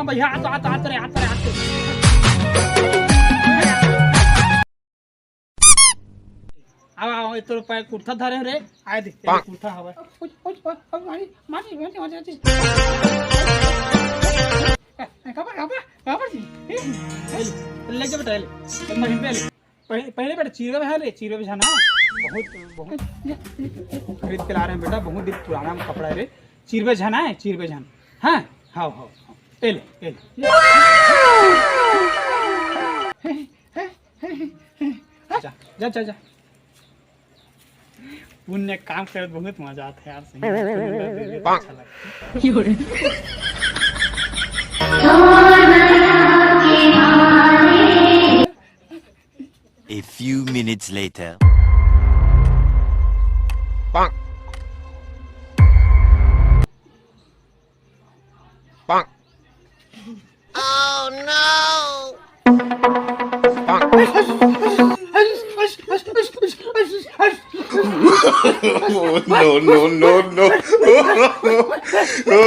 भैया आते रे आओ तो पैर कुर्ता धरे रे आए देख कुर्ता हवा ले जा बेटा पहले बेटा चीरे में है रे चीरे में जाना बहुत खरीद के ला रहे हैं बेटा बहुत दिन पुराना कपड़ा है रे चीर पे जाना है चीर पे जाना हाँ हाँ हाँ ले जा जा जा पुण्य काम कर बहुत मजा आता है यार सही अच्छा लगता A few minutes later. Bonk. Bonk. Oh no. Bonk. No.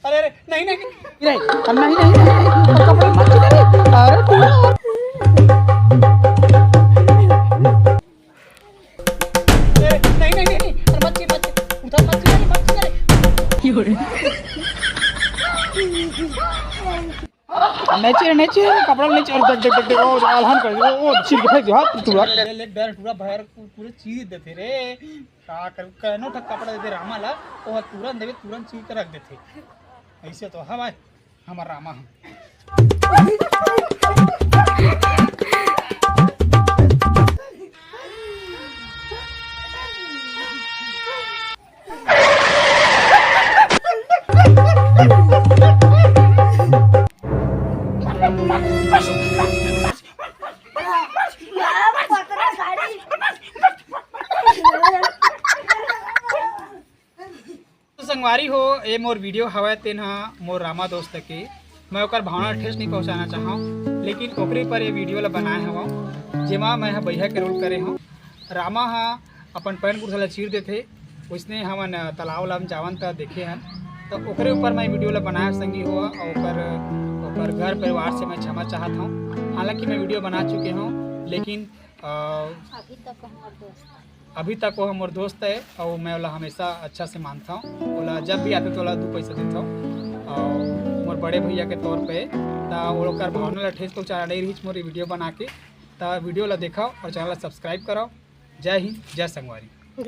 अरे नहीं कपड़े मत करे अरे नहीं मत उधर मत करे नीचे कपड़ा नीचे और अलहन कर वो छिल के फेंक दो हाथ पूरा बाहर पूरे चीज देते रे का कर कहनो तक कपड़ा देते रामा ला वो तुरंत चीज के रख देते ऐसे तो हाँ भाई हमारा रामा संगवारी हो ये मोर वीडियो हवा तेन मोर रामा दोस्त के मैं ओकर भावना ठेस नहीं पहुंचाना चाहूँ लेकिन ओकरे पर ये वीडियो ला बनाए हवा जेमा मैं भैया के रोल करे हूँ रामा अपन पैन कुर्सा ला चीर देते उसने हमन तालाब वाला जावन त देखे हन तो ओकरे ऊपर मैं वीडियो ला बनाया संगी हुआ और ओकर घर परिवार से मैं क्षमा चाहता हूँ। हालांकि मैं वीडियो बना चुके हूँ लेकिन अभी तक वो हमारे दोस्त है और मैं वाला हमेशा अच्छा से मानता हूँ बोला जब भी आते तो वाला 2 पैसा देता हूँ और मोर बड़े भैया के तौर पे तो वो लोग भावना ला ठेस पहुँचा नहीं रही मोरी वीडियो बना के तो वीडियो ला देखाओ और चैनल ला सब्सक्राइब कराओ। जय हिंद जय संगवारी।